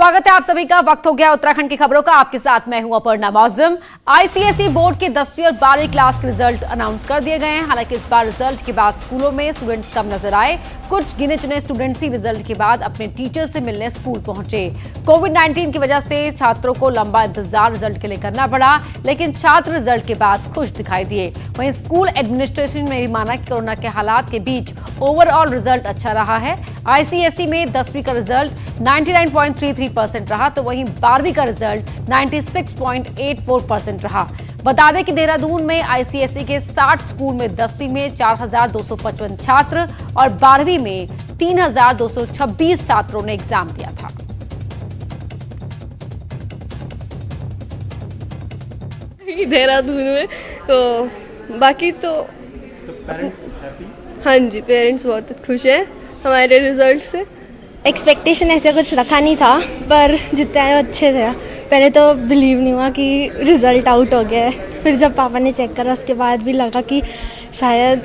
स्वागत है आप सभी का। वक्त हो गया उत्तराखंड की खबरों का। आपके साथ मैं हूं अपर्णा मौजम। आईसीएसई बोर्ड के 10वीं और 12वीं क्लास के रिजल्ट अनाउंस कर दिए गए हैं। हालांकि इस बार रिजल्ट के बाद स्कूलों में स्टूडेंट्स कम नजर आए। कुछ गिने चुने स्टूडेंट्स ही रिजल्ट के बाद अपने टीचर से मिलने स्कूल पहुंचे। कोविड-19 की वजह से छात्रों को लंबा इंतजार रिजल्ट के लिए करना पड़ा, लेकिन छात्र रिजल्ट के बाद खुश दिखाई दिए। वहीं स्कूल एडमिनिस्ट्रेशन ने भी माना कि कोरोना के हालात के बीच ओवरऑल रिजल्ट अच्छा रहा है। आईसीएसई में 10वीं का रिजल्ट 99.33% रहा, तो वहीं 12वीं का रिजल्ट 96.84% रहा। बता दें कि देहरादून में आईसीएसई के 60 स्कूल में 10वीं में 4,255 छात्र और 12वीं में 3,226 छात्रों ने एग्जाम दिया था। देहरादून में तो बाकी तो पेरेंट्स हैप्पी? हाँ जी, पेरेंट्स बहुत खुश हैं हमारे रिजल्ट से। एक्सपेक्टेशन ऐसे कुछ रखा नहीं था, पर जितने आए अच्छे थे। पहले तो बिलीव नहीं हुआ कि रिज़ल्ट आउट हो गया है, फिर जब पापा ने चेक करा उसके बाद भी लगा कि शायद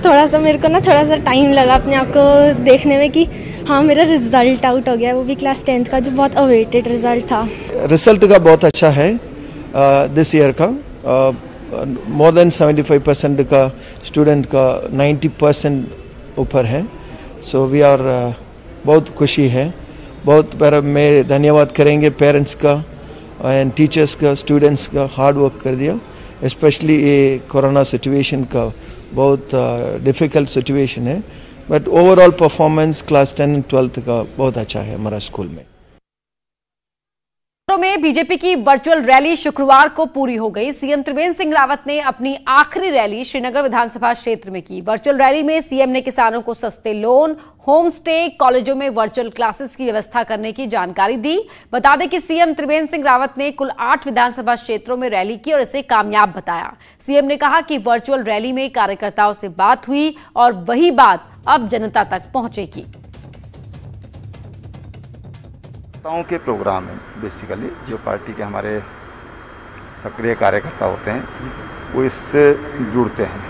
थोड़ा सा मेरे को थोड़ा सा टाइम लगा अपने आप को देखने में कि हाँ मेरा रिज़ल्ट आउट हो गया है, वो भी क्लास 10th का जो बहुत अवेटेड रिज़ल्ट था। रिजल्ट का बहुत अच्छा है दिस ईयर का। मोर देन 75% का स्टूडेंट का 90% ऊपर है। सो वी आर बहुत खुशी है। बहुत मैं धन्यवाद करेंगे पेरेंट्स का एंड टीचर्स का, स्टूडेंट्स का हार्ड वर्क कर दिया। स्पेशली ये कोरोना सिचुएशन का बहुत डिफ़िकल्ट सिचुएशन है, बट ओवरऑल परफॉर्मेंस क्लास 10 और 12th का बहुत अच्छा है हमारा स्कूल में। में बीजेपी की वर्चुअल रैली शुक्रवार को पूरी हो गई। सीएम त्रिवेंद्र सिंह रावत ने अपनी आखिरी रैली श्रीनगर विधानसभा क्षेत्र में की। वर्चुअल रैली में सीएम ने किसानों को सस्ते लोन, होम स्टे, कॉलेजों में वर्चुअल क्लासेस की व्यवस्था करने की जानकारी दी। बता दें कि सीएम त्रिवेंद्र सिंह रावत ने कुल 8 विधानसभा क्षेत्रों में रैली की और इसे कामयाब बताया। सीएम ने कहा कि वर्चुअल रैली में कार्यकर्ताओं से बात हुई और वही बात अब जनता तक पहुंचेगी। के प्रोग्राम है बेसिकली, जो पार्टी के हमारे सक्रिय कार्यकर्ता होते हैं वो इससे जुड़ते हैं।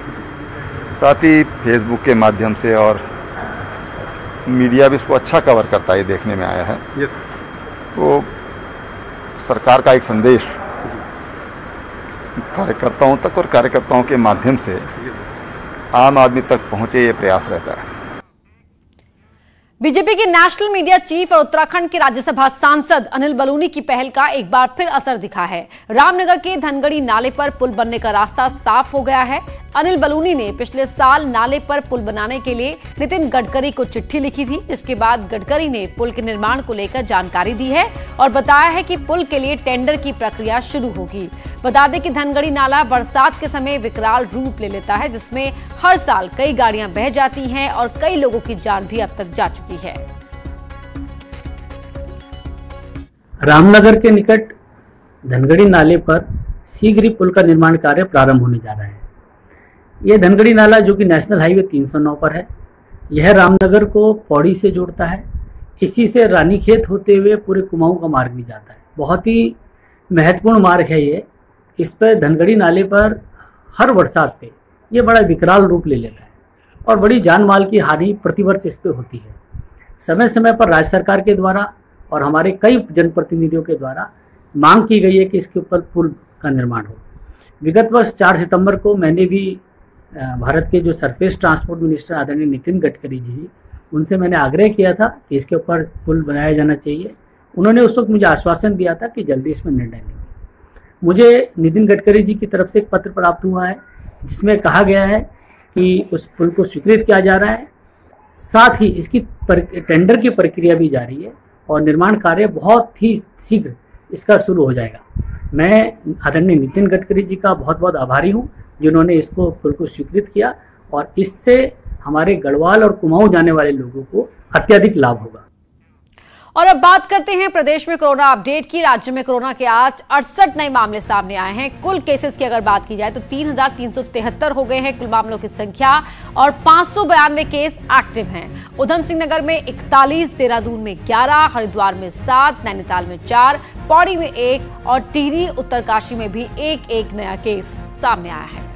साथ ही फेसबुक के माध्यम से और मीडिया भी इसको अच्छा कवर करता है, देखने में आया है। तो सरकार का एक संदेश कार्यकर्ताओं तक और कार्यकर्ताओं के माध्यम से आम आदमी तक पहुंचे, ये प्रयास रहता है। बीजेपी के नेशनल मीडिया चीफ और उत्तराखंड के राज्यसभा सांसद अनिल बलूनी की पहल का एक बार फिर असर दिखा है। रामनगर के धनगढ़ी नाले पर पुल बनने का रास्ता साफ हो गया है। अनिल बलूनी ने पिछले साल नाले पर पुल बनाने के लिए नितिन गडकरी को चिट्ठी लिखी थी, जिसके बाद गडकरी ने पुल के निर्माण को लेकर जानकारी दी है और बताया है कि पुल के लिए टेंडर की प्रक्रिया शुरू होगी। बता दें कि धनगढ़ी नाला बरसात के समय विकराल रूप ले लेता है, जिसमें हर साल कई गाड़ियां बह जाती हैं और कई लोगों की जान भी अब तक जा चुकी है। रामनगर के निकट धनगढ़ी नाले पर शीघ्र ही पुल का निर्माण कार्य प्रारंभ होने जा रहा है। यह धनगढ़ी नाला, जो कि नेशनल हाईवे 309 पर है, यह रामनगर को पौड़ी से जोड़ता है। इसी से रानीखेत होते हुए पूरे कुमाऊं का मार्ग भी जाता है। बहुत ही महत्वपूर्ण मार्ग है ये। इस पर धनगढ़ी नाले पर हर बरसात पे ये बड़ा विकराल रूप ले लेता है और बड़ी जान माल की हानि प्रतिवर्ष इस पर होती है। समय समय पर राज्य सरकार के द्वारा और हमारे कई जनप्रतिनिधियों के द्वारा मांग की गई है कि इसके ऊपर पुल का निर्माण हो। विगत वर्ष 4 सितंबर को मैंने भी भारत के जो सरफेस ट्रांसपोर्ट मिनिस्टर आदरणीय नितिन गडकरी जी, उनसे मैंने आग्रह किया था कि इसके ऊपर पुल बनाया जाना चाहिए। उन्होंने उस वक्त मुझे आश्वासन दिया था कि जल्दी इसमें निर्णय लेंगे। मुझे नितिन गडकरी जी की तरफ से एक पत्र प्राप्त हुआ है, जिसमें कहा गया है कि उस पुल को स्वीकृत किया जा रहा है। साथ ही इसकी टेंडर की प्रक्रिया भी जारी है और निर्माण कार्य बहुत ही शीघ्र इसका शुरू हो जाएगा। मैं आदरणीय नितिन गडकरी जी का बहुत बहुत आभारी हूँ, जिन्होंने इसको पुल को स्वीकृत किया और इससे हमारे गढ़वाल और कुमाऊं जाने वाले लोगों को अत्यधिक लाभ होगा। और अब बात करते हैं प्रदेश में कोरोना अपडेट की। राज्य में कोरोना के आज 68 नए मामले सामने आए हैं। कुल केसेस की अगर बात की जाए तो 3,373 हो गए हैं कुल मामलों की संख्या और 592 केस एक्टिव हैं। उधम सिंह नगर में 41, देहरादून में 11, हरिद्वार में 7, नैनीताल में 4, पौड़ी में 1 और टिहरी उत्तरकाशी में भी एक नया केस सामने आया है।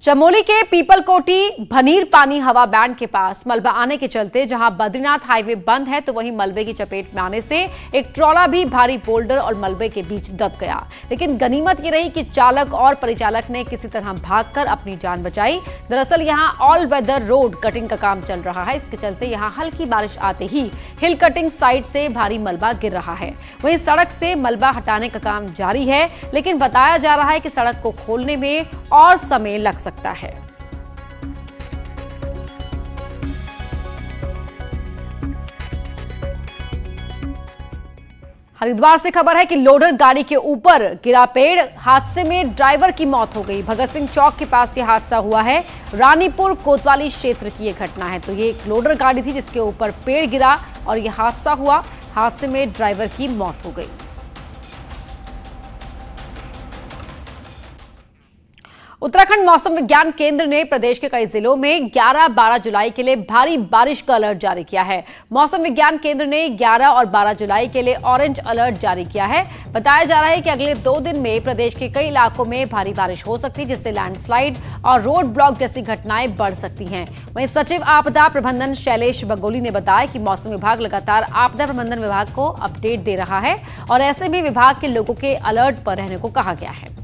चमोली के पीपलकोटी भनीर पानी हवा बैंड के पास मलबा आने के चलते जहां बद्रीनाथ हाईवे बंद है तो वहीं मलबे की चपेट में आने से एक ट्रॉला भी भारी बोल्डर और मलबे के बीच दब गया। लेकिन गनीमत ये रही कि चालक और परिचालक ने किसी तरह भागकर अपनी जान बचाई। दरअसल यहां ऑल वेदर रोड कटिंग का काम चल रहा है, इसके चलते यहां हल्की बारिश आते ही हिल कटिंग साइड से भारी मलबा गिर रहा है। वहीं सड़क से मलबा हटाने का काम जारी है, लेकिन बताया जा रहा है कि सड़क को खोलने में और समय लग सकता है। हरिद्वार से खबर है कि लोडर गाड़ी के ऊपर गिरा पेड़, हादसे में ड्राइवर की मौत हो गई। भगत सिंह चौक के पास यह हादसा हुआ है। रानीपुर कोतवाली क्षेत्र की यह घटना है। तो ये एक लोडर गाड़ी थी जिसके ऊपर पेड़ गिरा और यह हादसा हुआ। हादसे में ड्राइवर की मौत हो गई। उत्तराखंड मौसम विज्ञान केंद्र ने प्रदेश के कई जिलों में 11-12 जुलाई के लिए भारी बारिश का अलर्ट जारी किया है। मौसम विज्ञान केंद्र ने 11 और 12 जुलाई के लिए ऑरेंज अलर्ट जारी किया है। बताया जा रहा है कि अगले 2 दिन में प्रदेश के कई इलाकों में भारी बारिश हो सकती है, जिससे लैंडस्लाइड और रोड ब्लॉक जैसी घटनाएं बढ़ सकती हैं। वहीं सचिव आपदा प्रबंधन शैलेश बगोली ने बताया कि मौसम विभाग लगातार आपदा प्रबंधन विभाग को अपडेट दे रहा है और ऐसे में विभाग के लोगों के अलर्ट पर रहने को कहा गया है।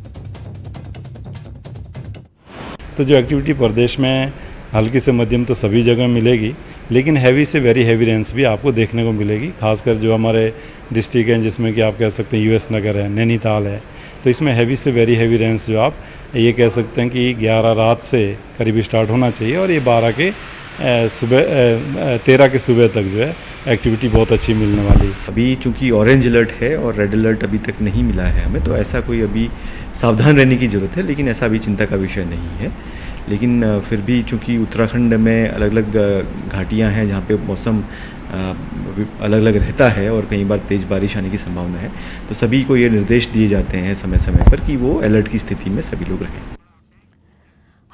तो जो एक्टिविटी प्रदेश में हल्की से मध्यम तो सभी जगह मिलेगी, लेकिन हैवी से वेरी हैवी रेंस भी आपको देखने को मिलेगी। खासकर जो हमारे डिस्ट्रिक्ट हैं जिसमें कि आप कह सकते हैं यूएस नगर है, नैनीताल है, तो इसमें हैवी से वेरी हैवी रेंस जो आप ये कह सकते हैं कि 11 रात से करीब स्टार्ट होना चाहिए और ये 12 के सुबह 13 के सुबह तक जो है एक्टिविटी बहुत अच्छी मिलने वाली है। अभी चूंकि ऑरेंज अलर्ट है और रेड अलर्ट अभी तक नहीं मिला है हमें, तो ऐसा कोई अभी सावधान रहने की ज़रूरत है, लेकिन ऐसा अभी चिंता का विषय नहीं है। लेकिन फिर भी चूंकि उत्तराखंड में अलग अलग घाटियां हैं जहाँ पे मौसम अलग अलग रहता है और कई बार तेज़ बारिश आने की संभावना है, तो सभी को ये निर्देश दिए जाते हैं समय समय पर कि वो अलर्ट की स्थिति में सभी लोग रहें।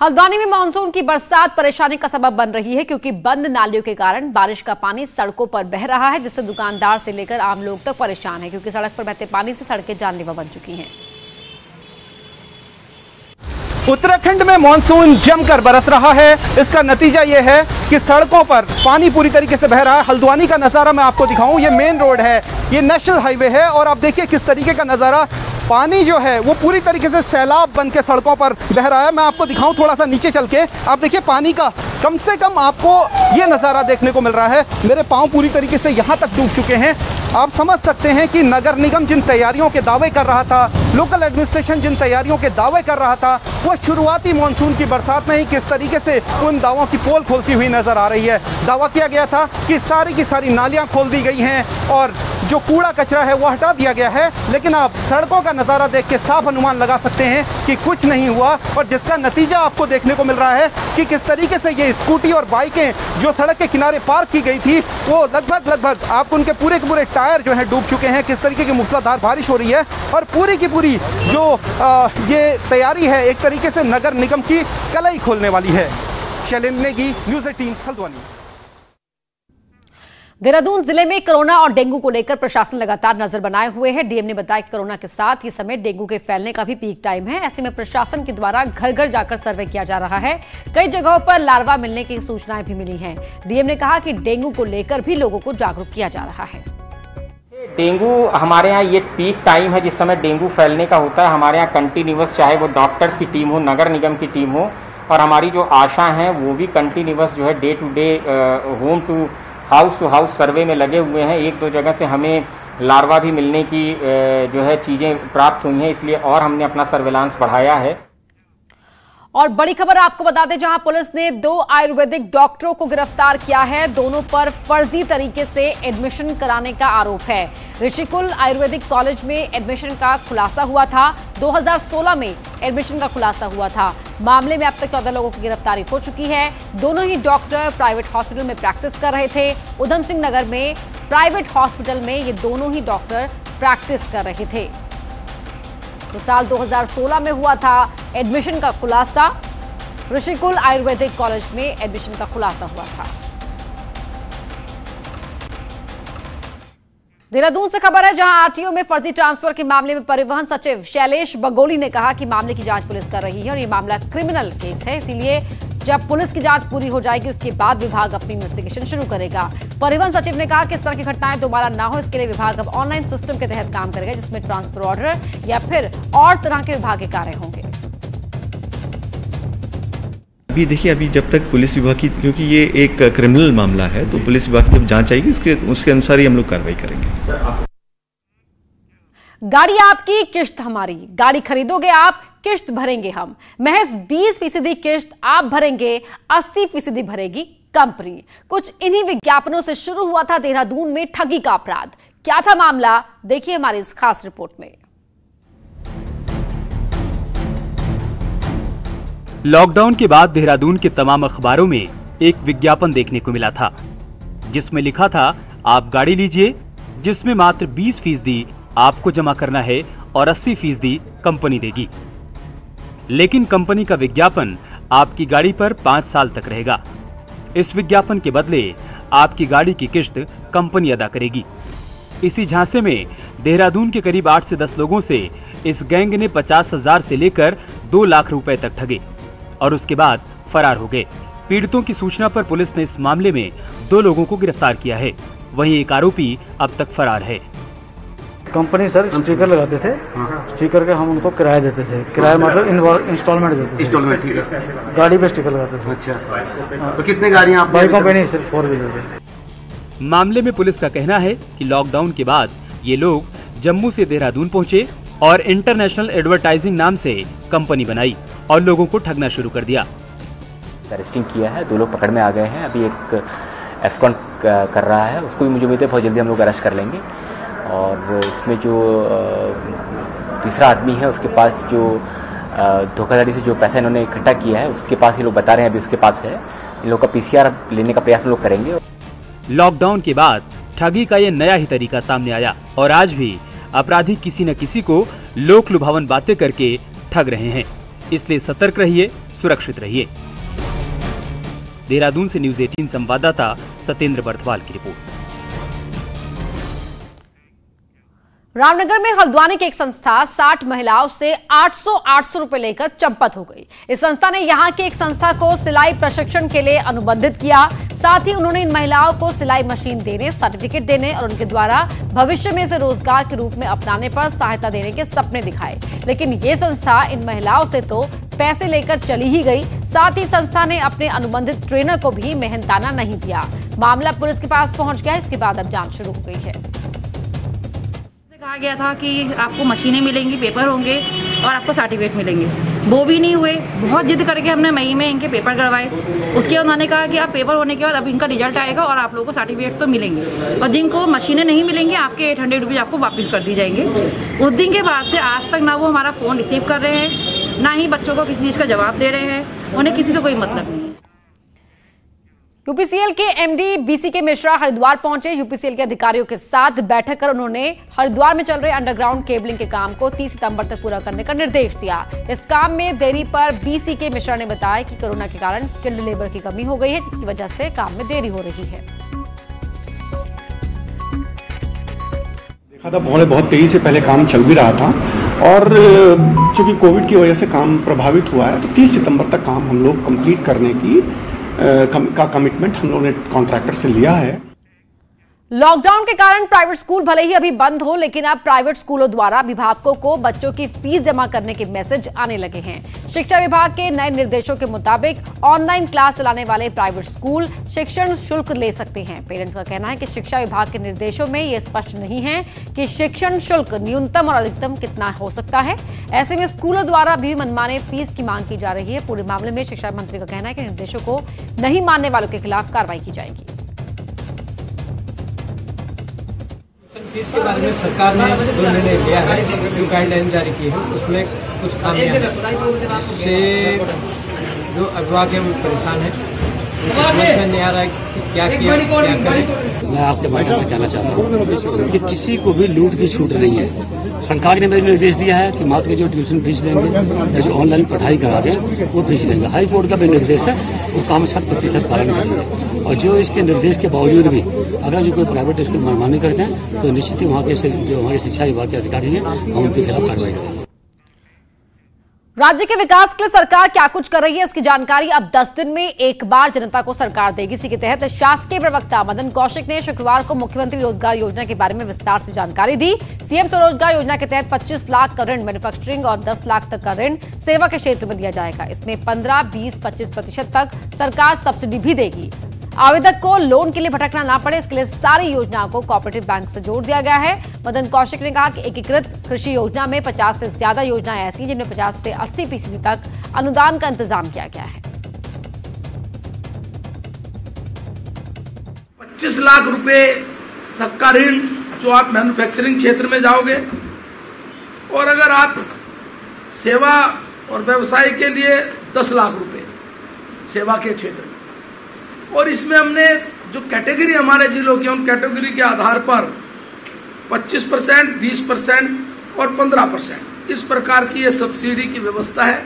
हल्द्वानी में मानसून की बरसात परेशानी का सबब बन रही है, क्योंकि बंद नालियों के कारण बारिश का पानी सड़कों पर बह रहा है, जिससे दुकानदार से लेकर आम लोग तक परेशान है, क्योंकि सड़क पर बहते पानी से सड़कें जानलेवा बन चुकी हैं। उत्तराखंड में मानसून जमकर बरस रहा है। इसका नतीजा यह है कि सड़कों पर पानी पूरी तरीके से बह रहा है। हल्द्वानी का नज़ारा मैं आपको दिखाऊं, ये मेन रोड है, ये नेशनल हाईवे है और आप देखिए किस तरीके का नज़ारा, पानी जो है वो पूरी तरीके से सैलाब बन के सड़कों पर बह रहा है। मैं आपको दिखाऊं थोड़ा सा नीचे चल के, आप देखिए पानी का कम से कम आपको ये नज़ारा देखने को मिल रहा है। मेरे पाँव पूरी तरीके से यहाँ तक डूब चुके हैं। आप समझ सकते हैं कि नगर निगम जिन तैयारियों के दावे कर रहा था, लोकल एडमिनिस्ट्रेशन जिन तैयारियों के दावे कर रहा था, वो शुरुआती मानसून की बरसात में ही किस तरीके से उन दावों की पोल खोलती हुई नजर आ रही है। दावा किया गया था कि सारी की सारी नालियां खोल दी गई हैं और जो कूड़ा कचरा है वो हटा दिया गया है, लेकिन आप सड़कों का नज़ारा देख के साफ अनुमान लगा सकते हैं कि कुछ नहीं हुआ और जिसका नतीजा आपको देखने को मिल रहा है कि किस तरीके से ये स्कूटी और बाइकें जो सड़क के किनारे पार्क की गई थी वो लगभग आप उनके पूरे के पूरे टायर जो है डूब चुके हैं। किस तरीके की मूसलाधार बारिश हो रही है और पूरी की पूरी जो ये तैयारी है एक तरीके से नगर निगम की कलाई खोलने वाली है। शैलेंद्र नेगी, न्यूज़ 18 हल्द्वानी। देहरादून जिले में कोरोना और डेंगू को लेकर प्रशासन लगातार नजर बनाए हुए है। डीएम ने बताया कि कोरोना के साथ ही समय डेंगू के फैलने का भी पीक टाइम है। ऐसे में प्रशासन के द्वारा घर घर जाकर सर्वे किया जा रहा है। कई जगहों पर लार्वा मिलने की सूचनाएं भी मिली हैं। डीएम ने कहा कि डेंगू को लेकर भी लोगों को जागरूक किया जा रहा है। डेंगू हमारे यहाँ ये पीक टाइम है जिस समय डेंगू फैलने का होता है। हमारे यहाँ कंटिन्यूअस, चाहे वो डॉक्टर्स की टीम हो, नगर निगम की टीम हो, और हमारी जो आशा हैं वो भी कंटिन्यूअस जो है day to day home to house survey में लगे हुए हैं। 1-2 जगह से हमें लार्वा भी मिलने की जो है चीज़ें प्राप्त हुई हैं, इसलिए और हमने अपना सर्वेलांस बढ़ाया है। और बड़ी खबर आपको बता दें, जहां पुलिस ने 2 आयुर्वेदिक डॉक्टरों को गिरफ्तार किया है। दोनों पर फर्जी तरीके से एडमिशन कराने का आरोप है। ऋषिकुल आयुर्वेदिक कॉलेज में एडमिशन का खुलासा हुआ था। 2016 में एडमिशन का खुलासा हुआ था। मामले में अब तक 14 लोगों की गिरफ्तारी हो चुकी है। दोनों ही डॉक्टर प्राइवेट हॉस्पिटल में प्रैक्टिस कर रहे थे। उधम सिंह नगर में प्राइवेट हॉस्पिटल में ये दोनों ही डॉक्टर प्रैक्टिस कर रहे थे। तो साल 2016 में हुआ था एडमिशन का खुलासा। ऋषिकुल आयुर्वेदिक कॉलेज में एडमिशन का खुलासा हुआ था। देहरादून से खबर है, जहां आरटीओ में फर्जी ट्रांसफर के मामले में परिवहन सचिव शैलेश बगोली ने कहा कि मामले की जांच पुलिस कर रही है और ये मामला क्रिमिनल केस है, इसीलिए जब पुलिस की जांच पूरी हो जाएगी उसके बाद विभाग अपनी इन्वेस्टिगेशन शुरू करेगा। परिवहन सचिव ने कहा कि इस तरह की घटनाएं दोबारा ना हो, इसके लिए विभाग अब ऑनलाइन सिस्टम के तहत काम करेगा, जिसमें ट्रांसफर ऑर्डर या फिर और तरह के विभाग के कार्य होंगे। अभी देखिए, अभी जब तक पुलिस विभाग की, क्योंकि ये एक क्रिमिनल मामला है, तो पुलिस विभाग की जब जांच आएगी उसके अनुसार ही हम लोग कार्रवाई करेंगे। गाड़ी आपकी, किश्त हमारी। गाड़ी खरीदोगे आप, किश्त भरेंगे हम। महज 20% किश्त आप भरेंगे, 80% भरेगी कंपनी। कुछ इन्हीं विज्ञापनों से शुरू हुआ था देहरादून में ठगी का अपराध। क्या था मामला, देखिए हमारी इस खास रिपोर्ट में। लॉकडाउन के बाद देहरादून के तमाम अखबारों में एक विज्ञापन देखने को मिला था, जिसमें लिखा था आप गाड़ी लीजिए, जिसमें मात्र 20% आपको जमा करना है और 80% कंपनी देगी। लेकिन कंपनी का विज्ञापन आपकी गाड़ी पर 5 साल तक रहेगा। इस विज्ञापन के बदले आपकी गाड़ी की किश्त कंपनी अदा करेगी। इसी झांसे में देहरादून के करीब 8 से 10 लोगों से इस गैंग ने 50,000 से लेकर 2 लाख रुपए तक ठगे और उसके बाद फरार हो गए। पीड़ितों की सूचना पर पुलिस ने इस मामले में 2 लोगों को गिरफ्तार किया है। वहीं एक आरोपी अब तक फरार है। कंपनी सर स्टिकर लगाते थे, स्टिकर के हम उनको किराया देते थे। किराया मतलब इंस्टॉलमेंट देते थे। इंस्टॉलमेंट, ठीक है। गाड़ी पे स्टिकर लगाते थे। अच्छा, तो कितने गाड़ियां आप? बाइकों पे नहीं, सिर्फ 4 व्हीलर पे। मामले में पुलिस का कहना है कि लॉकडाउन के बाद ये लोग जम्मू से देहरादून पहुंचे और इंटरनेशनल एडवर्टाइजिंग नाम से कंपनी बनाई और लोगों को ठगना शुरू कर दिया। अरेस्टिंग किया है, 2 लोग पकड़ में आ गए हैं। अभी एक एब्सकॉन्ड कर रहा है, उसको भी मुझे उम्मीद है बहुत जल्दी हम लोग अरेस्ट कर लेंगे। और इसमें जो तीसरा आदमी है, उसके पास जो धोखाधड़ी से जो पैसा इन्होंने इकट्ठा किया है, उसके पास ये लोग बता रहे हैं अभी उसके पास है। इन लोग का PCR लेने का प्रयास हम लोग करेंगे। लॉकडाउन के बाद ठगी का ये नया ही तरीका सामने आया और आज भी अपराधी किसी न किसी को लोक लुभावन बातें करके ठग रहे हैं। इसलिए सतर्क रहिए, सुरक्षित रहिए। देहरादून से न्यूज़ 18 संवाददाता सत्येंद्र बर्थवाल की रिपोर्ट। रामनगर में हल्द्वानी की एक संस्था 60 महिलाओं से 800 रुपए लेकर चंपत हो गई। इस संस्था ने यहां की एक संस्था को सिलाई प्रशिक्षण के लिए अनुबंधित किया। साथ ही उन्होंने इन महिलाओं को सिलाई मशीन देने, सर्टिफिकेट देने और उनके द्वारा भविष्य में इसे रोजगार के रूप में अपनाने पर सहायता देने के सपने दिखाए। लेकिन ये संस्था इन महिलाओं से तो पैसे लेकर चली ही गई। साथ ही संस्था ने अपने अनुबंधित ट्रेनर को भी मेहनताना नहीं दिया। मामला पुलिस के पास पहुंच गया। इसके बाद अब जांच शुरू हो गई है। कहा गया था कि आपको मशीनें मिलेंगी, पेपर होंगे और आपको सर्टिफिकेट मिलेंगे। वो भी नहीं हुए। बहुत जिद करके हमने मई में इनके पेपर करवाए। उसके बाद उन्होंने कहा कि आप पेपर होने के बाद अब इनका रिजल्ट आएगा और आप लोगों को सर्टिफिकेट तो मिलेंगे, और जिनको मशीनें नहीं मिलेंगी आपके 800 रुपीज़ आपको वापस कर दी जाएंगे। उस दिन के बाद से आज तक ना वो हमारा फ़ोन रिसीव कर रहे हैं, ना ही बच्चों को किसी चीज़ का जवाब दे रहे हैं। उन्हें किसी से कोई मतलब नहीं है। यूपीसीएल के एमडी BCK मिश्रा हरिद्वार पहुंचे। यूपीसीएल के अधिकारियों के साथ बैठक कर उन्होंने हरिद्वार में चल रहे अंडरग्राउंड केबलिंग के काम को 30 सितंबर तक पूरा करने का निर्देश दिया। इस काम में देरी पर BCK मिश्रा ने बताया कि कोरोना के कारण स्किल्ड लेबर की कमी हो गई है, जिसकी वजह से काम में देरी हो रही है। देखा था बहुत तेजी से पहले काम चल भी रहा था और चूंकि कोविड की वजह से काम प्रभावित हुआ है, तो 30 सितंबर तक काम हम लोग कंप्लीट करने का कमिटमेंट हम लोगों ने कॉन्ट्रैक्टर से लिया है। लॉकडाउन के कारण प्राइवेट स्कूल भले ही अभी बंद हो, लेकिन अब प्राइवेट स्कूलों द्वारा अभिभावकों को बच्चों की फीस जमा करने के मैसेज आने लगे हैं। शिक्षा विभाग के नए निर्देशों के मुताबिक ऑनलाइन क्लास चलाने वाले प्राइवेट स्कूल शिक्षण शुल्क ले सकते हैं। पेरेंट्स का कहना है कि शिक्षा विभाग के निर्देशों में यह स्पष्ट नहीं है कि शिक्षण शुल्क न्यूनतम और अधिकतम कितना हो सकता है। ऐसे में स्कूलों द्वारा भी मनमाने फीस की मांग की जा रही है। पूरे मामले में शिक्षा मंत्री का कहना है कि निर्देशों को नहीं मानने वालों के खिलाफ कार्रवाई की जाएगी। फीस के बारे में सरकार ने जो निर्णय लिया है, जो गाइडलाइन जारी की है, उसमें कुछ खामियां हैं, जिससे जो अभिभावक है वो परेशान है। समझ में नहीं आ रहा है कि क्या किया क्या करें। मैं आपके माध्यम से कहना चाहता हूँ कि किसी को भी लूट की छूट नहीं है। सरकार ने मेरे निर्देश दिया है कि मात्र जो ट्यूशन फीस लेंगे या जो ऑनलाइन पढ़ाई करा दें वो फीस लेंगे। हाई कोर्ट का भी निर्देश है, उसका हम 100% पालन करेंगे। और जो इसके निर्देश के बावजूद भी अगर जो कोई प्राइवेट स्कूल मनमानी करते हैं तो निश्चित ही वहाँ के जो हमारे शिक्षा विभाग के अधिकारी हैं हम उनके खिलाफ कार्रवाई करेंगे। राज्य के विकास के लिए सरकार क्या कुछ कर रही है, इसकी जानकारी अब 10 दिन में एक बार जनता को सरकार देगी। इसी के तहत शासकीय प्रवक्ता मदन कौशिक ने शुक्रवार को मुख्यमंत्री रोजगार योजना के बारे में विस्तार से जानकारी दी। सीएम स्वरोजगार योजना के तहत 25 लाख का ऋण मैन्युफैक्चरिंग और 10 लाख तक का ऋण सेवा के क्षेत्र में दिया जाएगा। इसमें 15, 20, 25% तक सरकार सब्सिडी भी देगी। आवेदक को लोन के लिए भटकना ना पड़े, इसके लिए सारी योजनाओं को कोऑपरेटिव बैंक से जोड़ दिया गया है। मदन कौशिक ने कहा कि एकीकृत कृषि योजना में 50 से ज्यादा योजनाएं ऐसी जिनमें 50 से 80% तक अनुदान का इंतजाम किया गया है। 25 लाख रुपए तक का ऋण जो आप मैन्युफैक्चरिंग क्षेत्र में जाओगे, और अगर आप सेवा और व्यवसाय के लिए 10 लाख रुपए सेवा के क्षेत्र में, और इसमें हमने जो कैटेगरी हमारे जिलों की उन कैटेगरी के आधार पर 25%, 20% और 15% इस प्रकार की ये सब्सिडी की व्यवस्था है।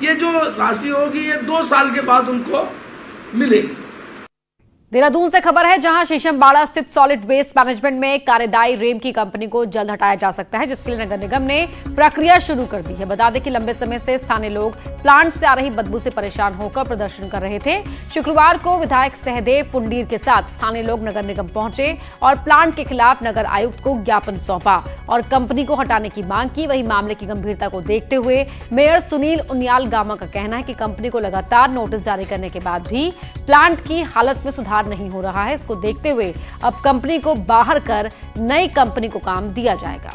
ये जो राशि होगी ये 2 साल के बाद उनको मिलेगी। देहरादून से खबर है, जहां शीशमबाड़ा स्थित सॉलिड वेस्ट मैनेजमेंट में कार्यदायी रेम की कंपनी को जल्द हटाया जा सकता है, जिसके लिए नगर निगम ने प्रक्रिया शुरू कर दी है। बता दें कि लंबे समय से स्थानीय लोग प्लांट से आ रही बदबू से परेशान होकर प्रदर्शन कर रहे थे। शुक्रवार को विधायक सहदेव पुंडीर के साथ स्थानीय लोग नगर निगम पहुंचे और प्लांट के खिलाफ नगर आयुक्त को ज्ञापन सौंपा और कंपनी को हटाने की मांग की। वहीं मामले की गंभीरता को देखते हुए मेयर सुनील उनियाल गामा का कहना है कि कंपनी को लगातार नोटिस जारी करने के बाद भी प्लांट की हालत में सुधार नहीं हो रहा है। इसको देखते हुए अब कंपनी को बाहर कर नई कंपनी को काम दिया जाएगा।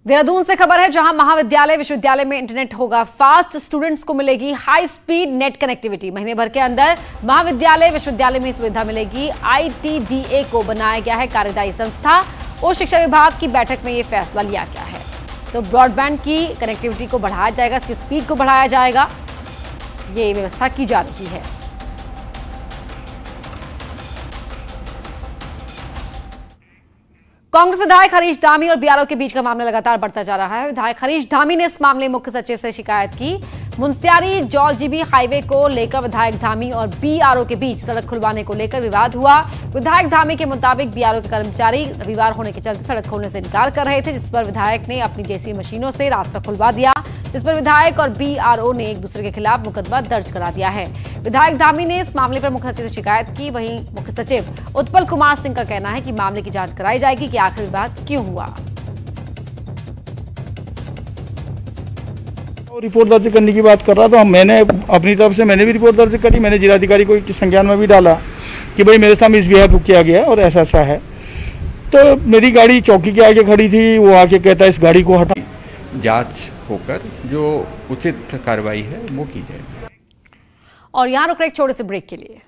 देहरादून से खबर है, जहां महाविद्यालय विश्वविद्यालय में इंटरनेट होगा फास्ट, स्टूडेंट्स को मिलेगी हाई स्पीड नेट कनेक्टिविटी। महीने भर के अंदर महाविद्यालय विश्वविद्यालय में सुविधा मिलेगी। ITDA को बनाया गया है कार्यदायी संस्था। उच्च शिक्षा विभाग की बैठक में यह फैसला लिया गया है। तो ब्रॉडबैंड की कनेक्टिविटी को बढ़ाया जाएगा, इसकी स्पीड को बढ़ाया जाएगा, ये व्यवस्था की जा रही है। कांग्रेस विधायक हरीश धामी और BRO के बीच का मामला लगातार बढ़ता जा रहा है। विधायक हरीश धामी ने इस मामले में मुख्य सचिव से शिकायत की। मुंसियारी जौलजीबी हाईवे को लेकर विधायक धामी और BRO के बीच सड़क खुलवाने को लेकर विवाद हुआ। विधायक धामी के मुताबिक BRO के कर्मचारी रविवार होने के चलते सड़क खोलने से इनकार कर रहे थे, जिस पर विधायक ने अपनी JCB मशीनों से रास्ता खुलवा दिया, जिस पर विधायक और BRO ने एक दूसरे के खिलाफ मुकदमा दर्ज करा दिया है। विधायक धामी ने इस मामले पर मुख्य सचिव से शिकायत की। वहीं मुख्य सचिव उत्पल कुमार सिंह का कहना है कि मामले की जांच कराई जाएगी कि आखिर विवाद क्यों हुआ। रिपोर्ट दर्ज करने की बात कर रहा था, मैंने अपनी तरफ से मैंने भी रिपोर्ट दर्ज करी। मैंने जिलाधिकारी को संज्ञान में भी डाला कि भाई मेरे साथ मिसबिहेव किया गया और ऐसा ऐसा है। तो मेरी गाड़ी चौकी के आगे खड़ी थी, वो आके कहता है इस गाड़ी को हटा। जांच होकर जो उचित कार्रवाई है वो की जाएगी। और यहाँ रुक रहे एक छोटे से ब्रेक के लिए।